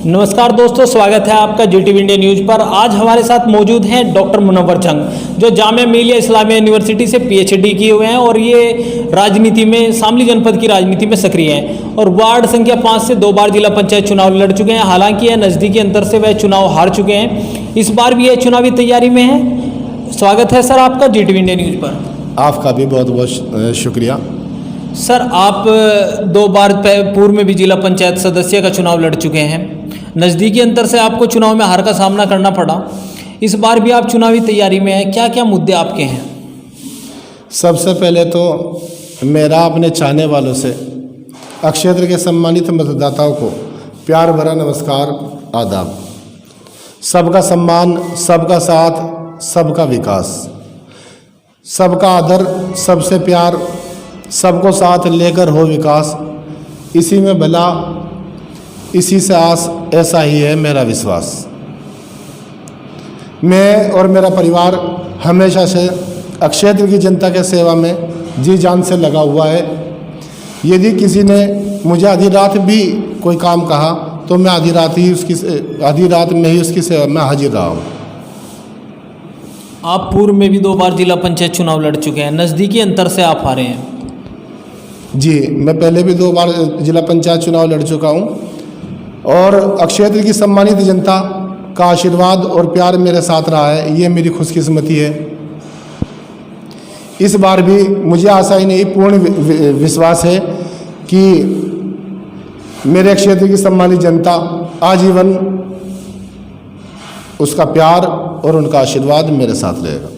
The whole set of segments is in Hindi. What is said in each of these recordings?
नमस्कार दोस्तों, स्वागत है आपका जीटीवी इंडिया न्यूज़ पर। आज हमारे साथ मौजूद हैं डॉक्टर मुनव्वर जंग, जो जामिया मिलिया इस्लामिया यूनिवर्सिटी से पीएचडी किए हुए हैं और ये राजनीति में, शामली जनपद की राजनीति में सक्रिय हैं और वार्ड संख्या 5 से 2 बार जिला पंचायत चुनाव लड़ चुके हैं। हालांकि यह नज़दीकी अंतर से वह चुनाव हार चुके हैं। इस बार भी यह चुनावी तैयारी में है। स्वागत है सर आपका जीटीवी इंडिया न्यूज़ पर। आपका भी बहुत बहुत शुक्रिया। सर, आप 2 बार पूर्व में भी जिला पंचायत सदस्य का चुनाव लड़ चुके हैं। नज़दीकी अंतर से आपको चुनाव में हार का सामना करना पड़ा। इस बार भी आप चुनावी तैयारी में हैं। क्या क्या मुद्दे आपके हैं? सबसे पहले तो मेरा अपने चाहने वालों से, क्षेत्र के सम्मानित मतदाताओं को प्यार भरा नमस्कार, आदाब। सबका सम्मान, सबका साथ, सबका विकास, सबका आदर, सबसे प्यार, सबको साथ लेकर हो विकास। इसी में भला, इसी से आस, ऐसा ही है मेरा विश्वास। मैं और मेरा परिवार हमेशा से क्षेत्र की जनता के सेवा में जी जान से लगा हुआ है। यदि किसी ने मुझे आधी रात भी कोई काम कहा तो मैं आधी रात में ही उसकी सेवा में हाजिर रहा हूँ। आप पूर्व में भी 2 बार जिला पंचायत चुनाव लड़ चुके हैं। नज़दीकी अंतर से आप हारे हैं। जी, मैं पहले भी 2 बार जिला पंचायत चुनाव लड़ चुका हूँ और क्षेत्र की सम्मानित जनता का आशीर्वाद और प्यार मेरे साथ रहा है। ये मेरी खुशकिस्मती है। इस बार भी मुझे आशा ही नहीं, पूर्ण विश्वास है कि मेरे क्षेत्र की सम्मानित जनता आजीवन उसका प्यार और उनका आशीर्वाद मेरे साथ रहेगा।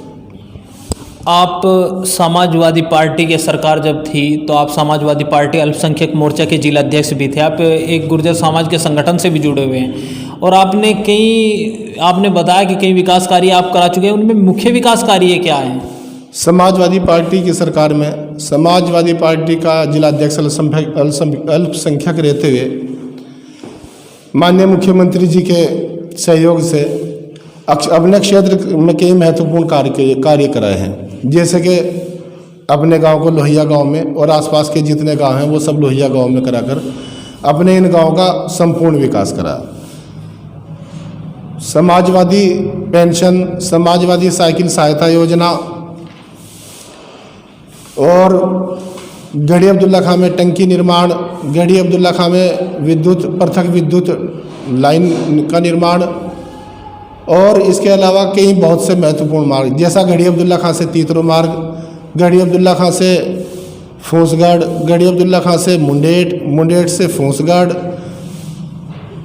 आप समाजवादी पार्टी के सरकार जब थी तो आप समाजवादी पार्टी अल्पसंख्यक मोर्चा के जिला अध्यक्ष भी थे। आप एक गुर्जर समाज के संगठन से भी जुड़े हुए हैं और आपने बताया कि कई विकास कार्य आप करा चुके हैं। उनमें मुख्य विकास कार्य क्या हैं? समाजवादी पार्टी की सरकार में समाजवादी पार्टी का जिला अध्यक्ष अल्पसंख्यक रहते हुए माननीय मुख्यमंत्री जी के सहयोग से अपने क्षेत्र में कई महत्वपूर्ण कार्य कराए हैं। जैसे कि अपने गांव को लोहिया गांव में और आसपास के जितने गांव हैं वो सब लोहिया गांव में कराकर अपने इन गांव का संपूर्ण विकास करा। समाजवादी पेंशन, समाजवादी साइकिल सहायता योजना और गढ़ी अब्दुल्ला खां में टंकी निर्माण, गढ़ी अब्दुल्ला खां में पृथक विद्युत लाइन का निर्माण और इसके अलावा कई बहुत से महत्वपूर्ण मार्ग, जैसा गढ़ी अब्दुल्ला खां से तीतरो मार्ग, गढ़ी अब्दुल्ला खां से फूसगढ़, गढ़ी अब्दुल्ला खां से मुंडेट, मुंडेट से फूसगढ़,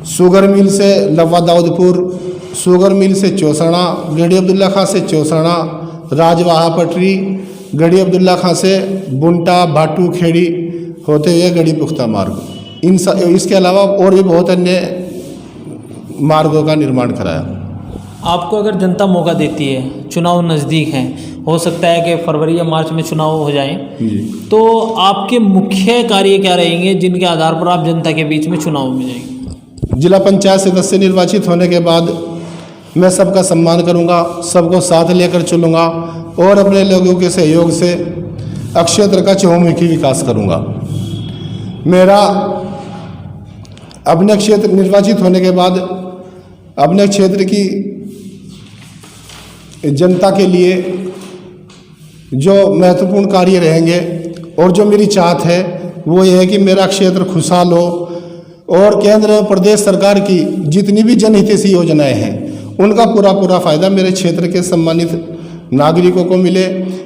शुगर मिल से लवा दाऊदपुर, शुगर मिल से चौसणा, गढ़ी अब्दुल्ला खां से चौसणा, राजवाहा पटरी, गढ़ी अब्दुल्ला खां से बुंटा भाटू खेड़ी होते हुए गढ़ी पुख्ता मार्ग। इसके अलावा और भी बहुत अन्य मार्गों का निर्माण कराया। आपको अगर जनता मौका देती है, चुनाव नज़दीक हैं, हो सकता है कि फरवरी या मार्च में चुनाव हो जाएं, तो आपके मुख्य कार्य क्या रहेंगे जिनके आधार पर आप जनता के बीच में चुनाव में जाएंगे? जिला पंचायत सदस्य निर्वाचित होने के बाद मैं सबका सम्मान करूंगा, सबको साथ लेकर चलूँगा और अपने लोगों के सहयोग से क्षेत्र का चहुमुखी विकास करूँगा। मेरा अपने क्षेत्र निर्वाचित होने के बाद अपने क्षेत्र की जनता के लिए जो महत्वपूर्ण कार्य रहेंगे और जो मेरी चाहत है वो ये है कि मेरा क्षेत्र खुशहाल हो और केंद्र और प्रदेश सरकार की जितनी भी जनहितैषी योजनाएं हैं उनका पूरा फ़ायदा मेरे क्षेत्र के सम्मानित नागरिकों को मिले।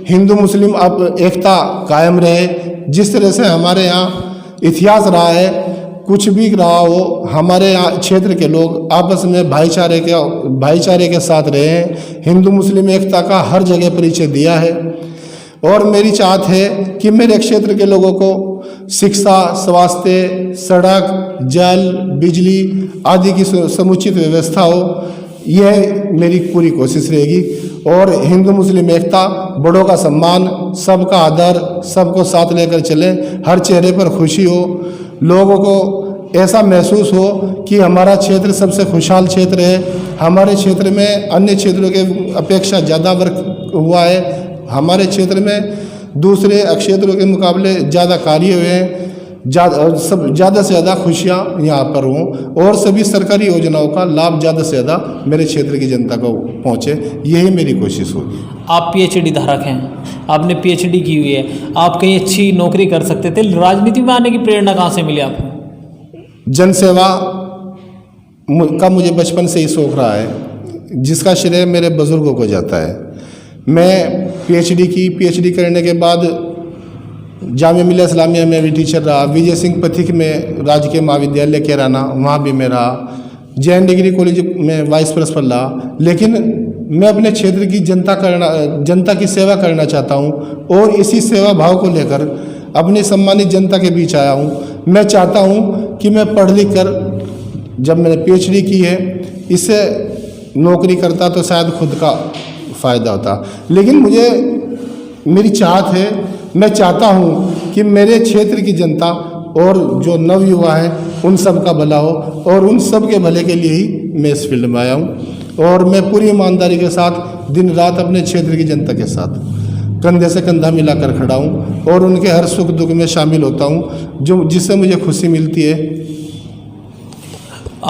हिंदू मुस्लिम अब एकता कायम रहे। जिस तरह से हमारे यहाँ इतिहास रहा है, कुछ भी रहा हो, हमारे यहाँ क्षेत्र के लोग आपस में भाईचारे के साथ रहे हैं। हिंदू मुस्लिम एकता का हर जगह परिचय दिया है और मेरी चाहत है कि मेरे क्षेत्र के लोगों को शिक्षा, स्वास्थ्य, सड़क, जल, बिजली आदि की समुचित व्यवस्था हो। यह मेरी पूरी कोशिश रहेगी और हिंदू मुस्लिम एकता, बड़ों का सम्मान, सबका आदर, सबको साथ लेकर चलें। हर चेहरे पर खुशी हो, लोगों को ऐसा महसूस हो कि हमारा क्षेत्र सबसे खुशहाल क्षेत्र है। हमारे क्षेत्र में अन्य क्षेत्रों के अपेक्षा ज़्यादा वर्क हुआ है। हमारे क्षेत्र में दूसरे क्षेत्रों के मुकाबले ज़्यादा कार्य हुए हैं। ज़्यादा से ज़्यादा खुशियाँ यहाँ पर हों और सभी सरकारी योजनाओं का लाभ ज़्यादा से ज़्यादा मेरे क्षेत्र की जनता को पहुँचे, यही मेरी कोशिश होगी। आप पीएचडी धारक हैं, आपने पीएचडी की हुई है, आप कहीं अच्छी नौकरी कर सकते थे, राजनीति में आने की प्रेरणा कहाँ से मिली आपको? जनसेवा का मुझे बचपन से ही शौक़ रहा है, जिसका श्रेय मेरे बुज़ुर्गों को जाता है। मैं पीएचडी करने के बाद जामिया मिल्लिया इस्लामिया में भी टीचर रहा, विजय सिंह पथिक में राजकीय महाविद्यालय कैराना वहाँ भी मैं रहा, जैन डिग्री कॉलेज में वाइस प्रिंसिपल रहा। लेकिन मैं अपने क्षेत्र की जनता की सेवा करना चाहता हूँ और इसी सेवा भाव को लेकर अपनी सम्मानित जनता के बीच आया हूँ। मैं चाहता हूँ कि मैं पढ़ लिख कर, जब मैंने पीएचडी की है, इससे नौकरी करता तो शायद खुद का फ़ायदा होता, लेकिन मेरी चाहत है, मैं चाहता हूँ कि मेरे क्षेत्र की जनता और जो नवयुवा हैं उन सब का भला हो और उन सब के भले के लिए ही मैं इस फील्ड में आया हूँ। और मैं पूरी ईमानदारी के साथ दिन रात अपने क्षेत्र की जनता के साथ कंधे से कंधा मिलाकर खड़ा हूँ और उनके हर सुख दुख में शामिल होता हूँ, जिससे मुझे खुशी मिलती है।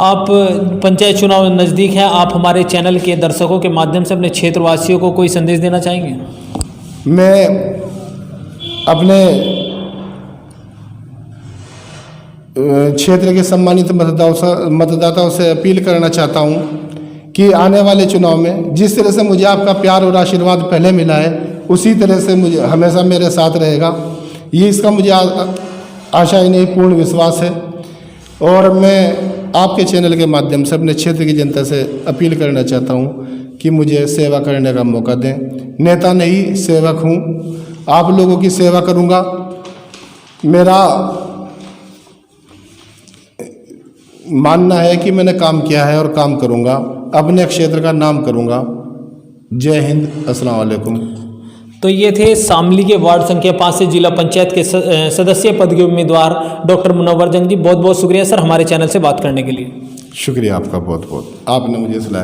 आप पंचायत चुनाव नज़दीक हैं, आप हमारे चैनल के दर्शकों के माध्यम से अपने क्षेत्रवासियों को कोई संदेश देना चाहेंगे? मैं अपने क्षेत्र के सम्मानित मतदाताओं से अपील करना चाहता हूं कि आने वाले चुनाव में जिस तरह से मुझे आपका प्यार और आशीर्वाद पहले मिला है, उसी तरह से मुझे हमेशा मेरे साथ रहेगा, ये इसका मुझे आशा ही नहीं पूर्ण विश्वास है। और मैं आपके चैनल के माध्यम से अपने क्षेत्र की जनता से अपील करना चाहता हूं कि मुझे सेवा करने का मौका दें। नेता नहीं, सेवक हूं, आप लोगों की सेवा करूंगा। मेरा मानना है कि मैंने काम किया है और काम करूंगा, अपने क्षेत्र का नाम करूंगा। जय हिंद, अस्सलाम वालेकुम। तो ये थे शामली के वार्ड संख्या 5 से जिला पंचायत के सदस्य पद के उम्मीदवार डॉक्टर मुनव्वर जंग जी। बहुत बहुत शुक्रिया सर हमारे चैनल से बात करने के लिए। शुक्रिया आपका बहुत बहुत, आपने मुझे सलाह